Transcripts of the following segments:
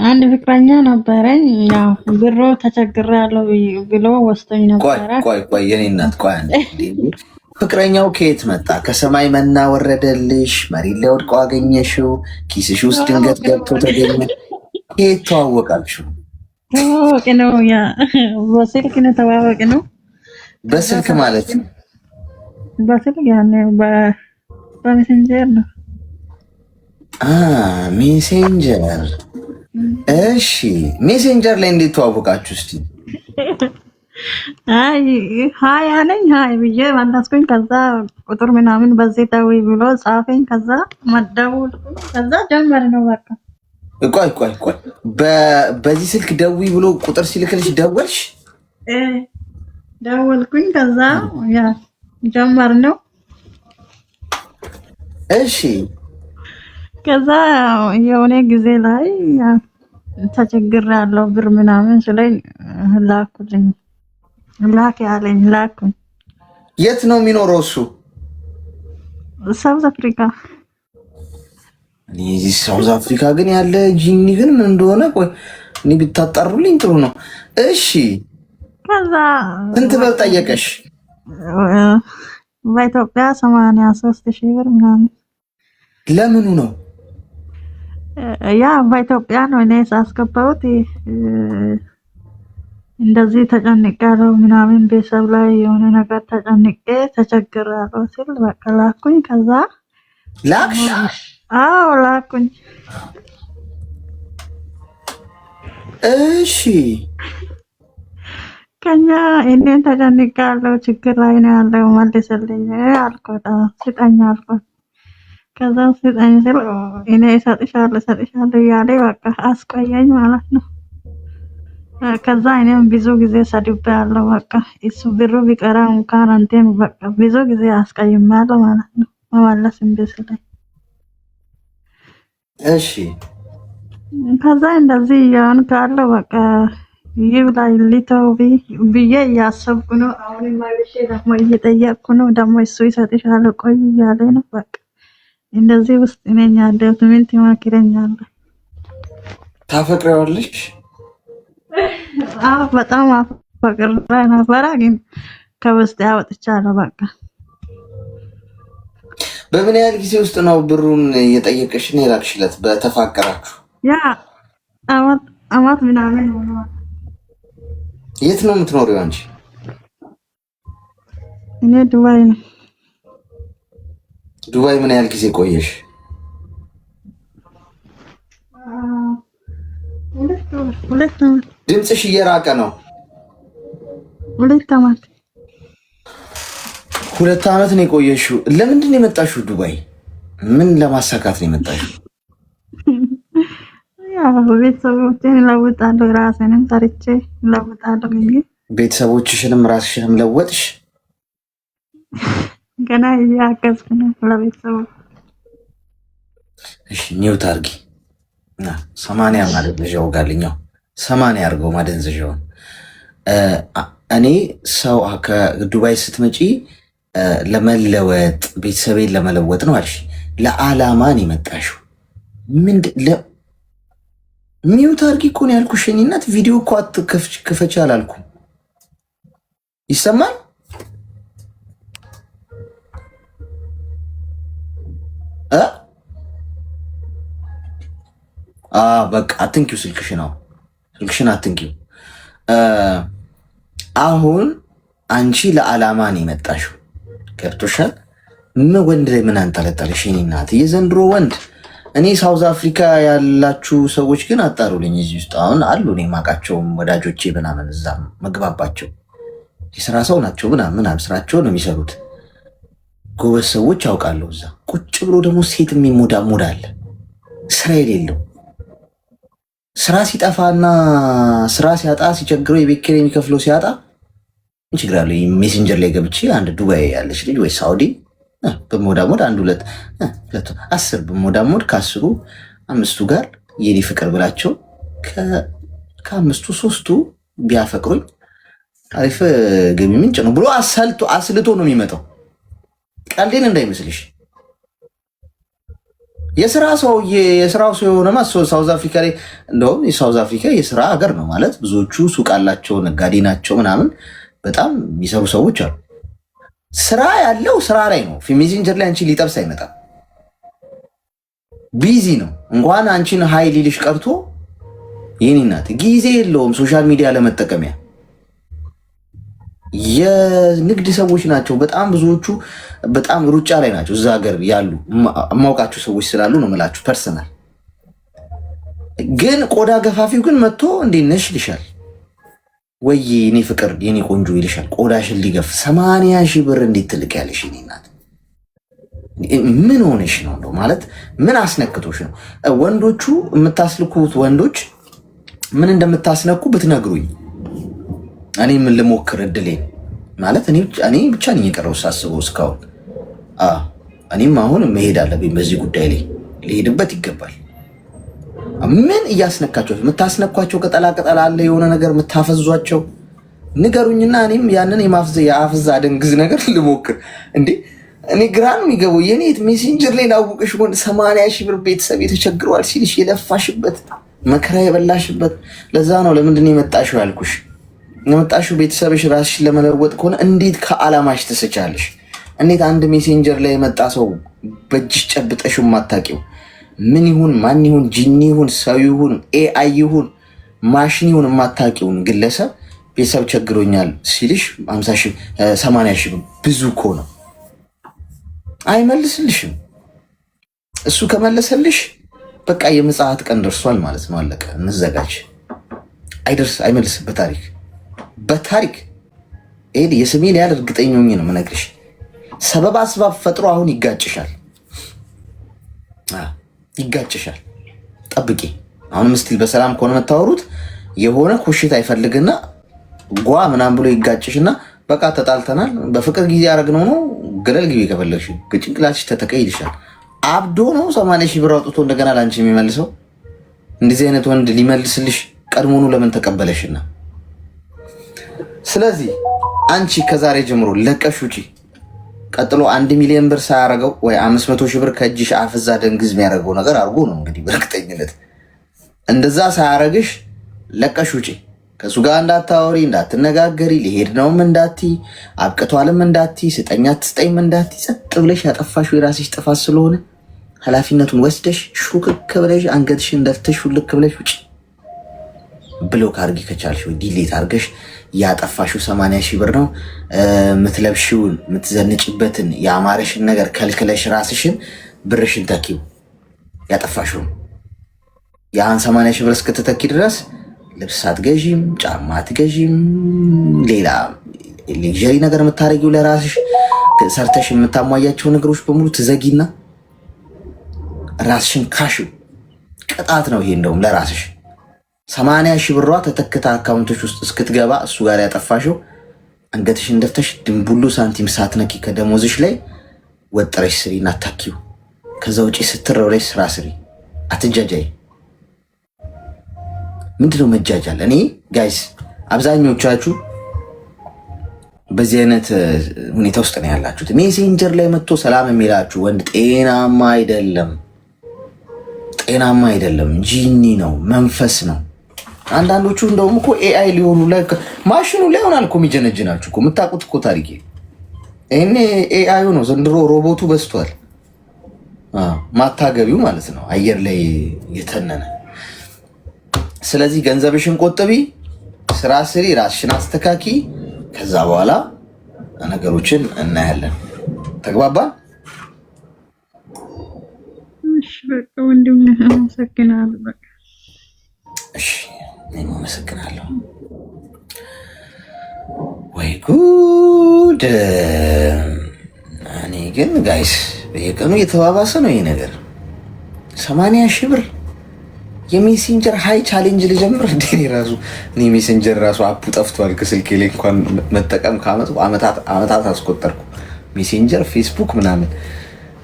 አንድ ፍቅረኛ ነበረኝ። ያው ብሮ ተቸግሬያለሁ ብሎ ወስዶኝ ነበረ። ቆይ የኔ እናት ቆይ አንዴ። ፍቅረኛው ከየት መጣ? ከሰማይ መና ወረደልሽ? መሬት ላይ ወድቆ አገኘሽው? ኪስሽ ውስጥ ድንገት ገብቶ ተገኘ? ከየት ተዋወቃችሁ? ተዋወቅ ነው፣ ያ በስልክ ነው ተዋወቅ ነው። በስልክ ማለት ነው? በስልክ ያኔ በሜሴንጀር ነው። ሜሴንጀር። እሺ ሜሴንጀር ላይ እንዴት ተዋወቃችሁ? እስቲ ሀይ አለኝ። ሀይ ብዬ መለስኩኝ። ከዛ ቁጥር ምናምን በዚህ ደውይ ብሎ ጻፈኝ። ከዛ መደውል ከዛ ጀመር ነው በቃ። ቆይ በዚህ ስልክ ደውይ ብሎ ቁጥር ሲልክልሽ ደወልሽ? ደወልኩኝ። ከዛ ያ ጀመር ነው። እሺ ከዛ የሆነ ጊዜ ላይ ተቸግሬያለሁ ብር ምናምን ስለኝ ላኩልኝ። ላክ ያለኝ ላኩኝ። የት ነው የሚኖረው እሱ? ሳውዝ አፍሪካ። እዚህ ሳውዝ አፍሪካ ግን ያለ ጂኒ ግን ምን እንደሆነ ቆይ እኔ ብታጣሩልኝ ጥሩ ነው። እሺ ከዛ ስንት ብር ጠየቀሽ? በኢትዮጵያ 83,000 ብር ምናምን። ለምኑ ነው? ያ በኢትዮጵያ ነው እኔ ሳስገባሁት። እንደዚህ ተጨንቄያለሁ ምናምን ቤተሰብ ላይ የሆነ ነገር ተጨንቄ ተቸግሬያለሁ ሲል በቃ ላኩኝ። ከዛ ላክሽ? አዎ ላኩኝ። እሺ ከኛ እኔን ተጨንቄያለሁ ችግር ላይ ነው ያለው መልስልኝ አልኩት። ስጠኝ አልኩት። ከዛ ስጠኝ ስል እኔ እሰጥሻለሁ እያለ በቃ አስቆየኝ ማለት ነው። ከዛ እኔም ብዙ ጊዜ ሰድቤያለሁ። በቃ እሱ ብሩ ቢቀራ እንኳን አንተን በቃ ብዙ ጊዜ አስቀይሜያለሁ ማለት ነው። መመለስ እምቢ ስለኝ እሺ ከዛ እንደዚህ እያሆን ካለው በቃ ይብላኝ ሊተው ብዬ እያሰብኩ ነው። አሁን መልሼ ደግሞ እየጠየቅኩ ነው። ደግሞ እሱ ይሰጥሻል ቆይ እያለ ነው። በቃ እንደዚህ ውስጥ ነኝ ያለሁት። ምን ትመክረኛለህ? ታፈቅረዋለሽ? በጣም አፈቅር ነበረ ግን ከውስጥ ያወጥቻለሁ። በቃ በምን ያህል ጊዜ ውስጥ ነው ብሩን እየጠየቀሽ ነው የላክሽለት? በተፋቀራችሁ ያ አመት ምናምን ሆኗል። የት ነው የምትኖሪው አንቺ? እኔ ዱባይ ነው። ዱባይ ምን ያህል ጊዜ ቆየሽ? ሁለት ዓመት። ድምፅሽ እየራቀ ነው። 2 ዓመት። 2 ዓመት ነው የቆየሽው። ለምንድን ነው የመጣሽው ዱባይ? ምን ለማሳካት ነው የመጣሽው? ያው ቤተሰቦቼን እለውጣለሁ፣ ራሴንም ሰርቼ እለውጣለሁ። ቤተሰቦችሽንም ራስሽንም ለወጥሽ? ገና እያገዝኩ ነው ለቤተሰቡ። እሺ ሚውት አድርጊ እና 80 ማደንዘዣው ጋልኛው 80 አድርገው ማደንዘዣውን። እኔ ሰው ከዱባይ ስትመጪ ለመለወጥ ቤተሰቤን ለመለወጥ ነው አልሽ። ለዓላማን የመጣሽው ሚውት አድርጊ እኮ ነው ያልኩሽ። የእኔ እናት ቪዲዮ እኮ አትክፈች አላልኩም። ይሰማል? በቃ አትንኪው ስልክሽን። ስልክሽን አትንኪው። አሁን አንቺ ለዓላማ ነው የመጣሽው። ገብቶሻል? ወንድ ላይ ምን አንጠለጠለሽ? የእኔ እናት የዘንድሮ ወንድ። እኔ ሳውዝ አፍሪካ ያላችሁ ሰዎች ግን አጣሩልኝ። እዚህ ውስጥ አሁን አሉ እኔ የማውቃቸውም ወዳጆቼ ምናምን እዛም መግባባቸው የስራ ሰው ናቸው ምናምን ስራቸው ነው የሚሰሩት። ጎበዝ ሰዎች ያውቃለሁ። እዛ ቁጭ ብሎ ደግሞ ሴት የሚሞዳሞድ አለ፣ ስራ የሌለው ስራ ሲጠፋና ስራ ሲያጣ ሲቸግረው የቤት ኪራይ የሚከፍለው ሲያጣ ችግር አለ። ሜሴንጀር ላይ ገብቼ አንድ ዱባይ ያለች ልጅ ወይ ሳውዲ በሞዳሞድ 10 በሞዳሞድ ከ10 5ቱ ጋር የኔ ፍቅር ብላቸው ከ5ቱ 3ቱ ቢያፈቅሩኝ አሪፍ ገቢ ምንጭ ነው ብሎ አስልቶ ነው የሚመጣው። ቀልዴን እንዳይመስልሽ። የስራ ሰው የስራው ሰው የሆነማ ሳውዝ አፍሪካ ላይ እንደውም የሳውዝ አፍሪካ የስራ ሀገር ነው ማለት ብዙዎቹ ሱቅ አላቸው፣ ነጋዴ ናቸው ምናምን በጣም የሚሰሩ ሰዎች አሉ። ስራ ያለው ስራ ላይ ነው። ሜሴንጀር ላይ አንቺን ሊጠብስ አይመጣም። ቢዚ ነው። እንኳን አንቺን ሀይ ሊልሽ ቀርቶ የኔ እናት ጊዜ የለውም ሶሻል ሚዲያ ለመጠቀሚያ። የንግድ ሰዎች ናቸው በጣም ብዙዎቹ፣ በጣም ሩጫ ላይ ናቸው እዛ ሀገር ያሉ የማውቃቸው ሰዎች ስላሉ ነው የምላችሁ ፐርሰናል። ግን ቆዳ ገፋፊው ግን መጥቶ እንዴት ነሽ ይልሻል፣ ወይ የኔ ፍቅር የኔ ቆንጆ ይልሻል። ቆዳሽን ሊገፍ 80 ሺህ ብር እንዴት ትልቅ ያለሽ የኔ እናት? ምን ሆነሽ ነው እንደው ማለት ምን አስነክቶሽ ነው? ወንዶቹ የምታስልኩት ወንዶች ምን እንደምታስነኩ ብትነግሩኝ እኔ ምን ልሞክር እድሌን ማለት እኔ ብቻ ነኝ የቀረው ሳስበው እስካሁን። እኔም አሁን መሄድ አለብኝ በዚህ ጉዳይ ላይ ሊሄድበት ይገባል። ምን እያስነካቸው የምታስነኳቸው ቅጠላ ቅጠላ አለ የሆነ ነገር የምታፈዟቸው ንገሩኝና እኔም ያንን የአፍዛ ደንግዝ ነገር ልሞክር እንዴ። እኔ ግራ ነው የሚገባው። የኔት ሜሴንጀር ላይ ላውቅሽ ሆን 80 ሺህ ብር ቤተሰብ የተቸግረዋል ሲልሽ የለፋሽበት መከራ የበላሽበት ለዛ ነው። ለምንድን ነው የመጣሽው ያልኩሽ? የመጣሽው ቤተሰብሽ ራስሽን ለመለወጥ ከሆነ እንዴት ከዓላማሽ ትስቻለሽ? እንዴት አንድ ሜሴንጀር ላይ የመጣ ሰው በእጅሽ ጨብጠሽ ማታቂው ምን ይሁን ማን ይሁን ጂኒ ይሁን ሰው ይሁን ኤአይ ይሁን ማሽን ይሁን የማታቂውን ግለሰብ ቤተሰብ ቸግሮኛል ሲልሽ 80 ሺህ ብዙ እኮ ነው። አይመልስልሽም። እሱ ከመለሰልሽ በቃ የምጽአት ቀን ደርሷል ማለት ነው። አለቀ። እንዘጋጅ። አይመልስም። በታሪክ ይሄ የስሜ ላይ እርግጠኛ ሆኜ ነው የምነግርሽ። ሰበብ አስባብ ፈጥሮ አሁን ይጋጭሻል። ጠብቂ። አሁንም ስቲል በሰላም ከሆነ የምታወሩት የሆነ ኮሽታ ይፈልግና ጓ ምናምን ብሎ ይጋጭሽና በቃ ተጣልተናል፣ በፍቅር ጊዜ ያደረግነው ነው፣ ገደል ግቢ ከፈለግሽ ጭንቅላትሽ ተተቀይ ይልሻል። አብዶ ነው 80 ሺህ ብር አውጥቶ እንደገና ላንቺ የሚመልሰው። እንደዚህ አይነት ወንድ ሊመልስልሽ ቀድሞኑ ለምን ተቀበለሽና? ስለዚህ አንቺ ከዛሬ ጀምሮ ለቀሽ ውጪ። ቀጥሎ 1 ሚሊዮን ብር ሳያረገው ወይ 500 ሺህ ብር ከእጅሽ አፍዛ ደንግዝ የሚያደርገው ነገር አድርጎ ነው እንግዲህ በእርግጠኝነት እንደዛ ሳያረግሽ ለቀሽ ውጪ። ከሱ ጋር እንዳታወሪ፣ እንዳትነጋገሪ፣ ሊሄድ ነውም እንዳቲ፣ አብቅቷልም እንዳቲ፣ ስጠኛ ትስጠኝም እንዳቲ፣ ጸጥ ብለሽ ያጠፋሽው የራስሽ ጥፋት ስለሆነ ኃላፊነቱን ወስደሽ ሹክክ ብለሽ አንገትሽን ደፍተሽ ሹልክ ብለሽ ውጪ። ብሎክ አድርጊ ከቻልሽ ወይ ዲሌት አድርገሽ ያጠፋሽው 80 ሺህ ብር ነው የምትለብሽውን የምትዘንጭበትን የአማረሽን ነገር ከልክለሽ ራስሽን ብርሽን ተኪው። ያጠፋሽው ያን 80 ሺህ ብር እስክትተኪ ድረስ ልብስ አትገዢም፣ ጫማ አትገዢም፣ ሌላ ሌክዠሪ ነገር የምታረጊው ለራስሽ ሰርተሽ የምታሟያቸው ነገሮች በሙሉ ትዘጊና ራስሽን ካሽው። ቅጣት ነው ይሄ እንደውም ለራስሽ 80 ሺህ ብሯ ተተክታ አካውንቶች ውስጥ እስክትገባ እሱ ጋር ያጠፋሽው አንገትሽን ደፍተሽ ድንቡሉ ሳንቲም ሳትነኪ ከደሞዝሽ ላይ ወጥረሽ ስሪ እና ታኪው። ከዛ ውጪ ስትረው ላይ ስራ ስሪ፣ አትጃጃይ። ምንድነው መጃጃል? እኔ ጋይስ አብዛኞቻችሁ በዚህ አይነት ሁኔታ ውስጥ ነው ያላችሁት። ሜሴንጀር ላይ መጥቶ ሰላም የሚላችሁ ወንድ ጤናማ አይደለም፣ ጂኒ ነው፣ መንፈስ ነው። አንዳንዶቹ እንደውም እኮ ኤአይ ሊሆኑ ላይ ማሽኑ ላይ ሆናል እኮ የሚጀነጅናችሁ እኮ የምታውቁት እኮ ታሪኬ። ይሄኔ ኤአዩ ነው ዘንድሮ፣ ሮቦቱ በዝቷል። ማታገቢው ማለት ነው አየር ላይ የተነነ። ስለዚህ ገንዘብሽን ቆጥቢ፣ ስራ ስሪ፣ ራስሽን አስተካኪ። ከዛ በኋላ ነገሮችን እናያለን። ተግባባን? እሺ በቃ ወንድም አመሰግናለሁ። በቃ እሺ እኔም አመሰግናለሁ። ወይ ጉድ! እኔ ግን ጋይስ በየቀኑ እየተባባሰ ነው ይሄ ነገር። 80 ሺህ ብር የሜሴንጀር ሃይ ቻሌንጅ ልጀምር እንዴ? እኔ ሜሴንጀር ራሱ አፑ ጠፍቷል ከስልኬ ላይ እንኳን መጠቀም ከአመቱ አመታት አስቆጠርኩ። ሜሴንጀር ፌስቡክ ምናምን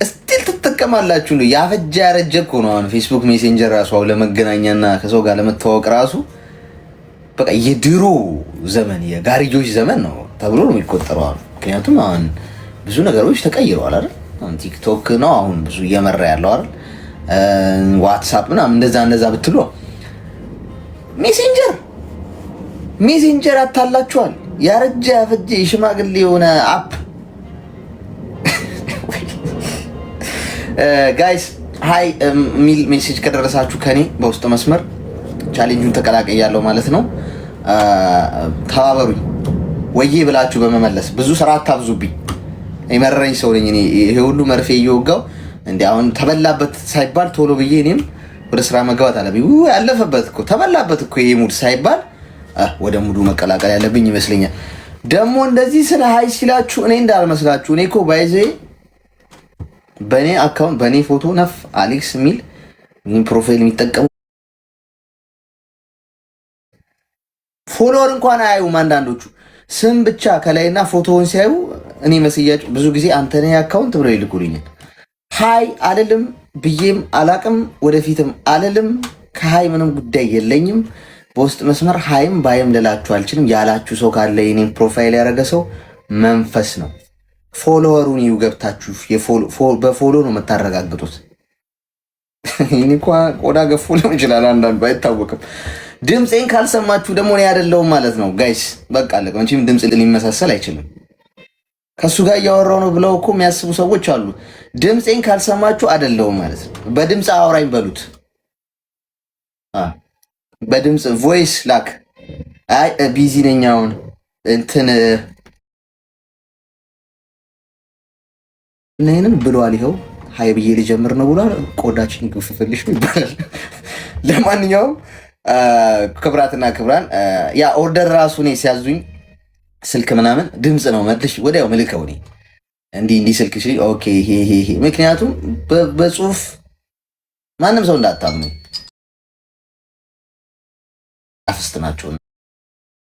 እስቲል ትጠቀማላችሁ ነው? ያፈጀ ያረጀ እኮ ነው አሁን ፌስቡክ ሜሴንጀር ራሱ አሁን ለመገናኛና ከሰው ጋር ለመተዋወቅ ራሱ በቃ የድሮ ዘመን የጋሪጆች ዘመን ነው ተብሎ ነው የሚቆጠረው አሁን። ምክንያቱም አሁን ብዙ ነገሮች ተቀይረዋል አይደል? አሁን ቲክቶክ ነው አሁን ብዙ እየመራ ያለው አይደል? ዋትሳፕ ምናምን እንደዛ ብትሉ ሜሴንጀር አታላችኋል። ያረጀ ያፈጀ የሽማግሌ የሆነ አፕ ጋይስ ሃይ ሚል ሜሴጅ ከደረሳችሁ ከኔ በውስጥ መስመር ቻሌንጁን ተቀላቀያለሁ ማለት ነው። ተባበሩኝ ወዬ ብላችሁ በመመለስ ብዙ ስራ አታብዙብኝ። የመረረኝ ሰው ነኝ እኔ። ይሄ ሁሉ መርፌ እየወጋው እንዴ አሁን ተበላበት ሳይባል ቶሎ ብዬ እኔም ወደ ስራ መግባት አለብኝ። ያለፈበት እኮ ተበላበት እኮ ይሄ ሙድ ሳይባል ወደ ሙዱ መቀላቀል ያለብኝ ይመስለኛል። ደግሞ እንደዚህ ስለ ሃይ ሲላችሁ እኔ እንዳልመስላችሁ እኔ እኮ ባይዜ በኔ አካውንት በኔ ፎቶ ነፍ አሌክስ የሚል ፕሮፋይል የሚጠቀሙ ፎሎወር እንኳን አያዩም። አንዳንዶቹ ስም ብቻ ከላይና ፎቶውን ሲያዩ እኔ መስያቸው ብዙ ጊዜ አንተ ነህ አካውንት ብለው ይልኩልኛል። ሃይ አልልም ብዬም አላቅም፣ ወደፊትም አልልም። ከሃይ ምንም ጉዳይ የለኝም። በውስጥ መስመር ሃይም ባይም ልላችሁ አልችልም። ያላችሁ ሰው ካለ የኔም ፕሮፋይል ያደረገ ሰው መንፈስ ነው። ፎሎወሩን ይዩ ገብታችሁ በፎሎ ነው የምታረጋግጡት። ይህን እንኳ ቆዳ ገፎ ሊሆን ይችላል አንዳንዱ አይታወቅም። ድምፄን ካልሰማችሁ ደግሞ እኔ አይደለሁም ማለት ነው ጋይስ። በቃ አለቀ። መቼም ድምፅ ሊመሳሰል አይችልም። ከሱ ጋር እያወራው ነው ብለው እኮ የሚያስቡ ሰዎች አሉ። ድምፄን ካልሰማችሁ አይደለሁም ማለት ነው። በድምፅ አውራኝ በሉት። በድምፅ ቮይስ ላክ። አይ ቢዚ ነኝ አሁን እንትን ነንም ብሏል። ይኸው ሃይ ብዬ ልጀምር ነው ብሏል። ቆዳችን ይገፍፍልሽ ይባላል። ለማንኛውም ክብራትና ክብራን ያ ኦርደር ራሱ እኔ ሲያዙኝ ስልክ ምናምን ድምፅ ነው መልሽ ወዲያው ምልከው እኔ እንዲህ ስልክ እሺ ኦኬ ይሄ ምክንያቱም በጽሁፍ ማንም ሰው እንዳታምኑ አፍስት ናቸው።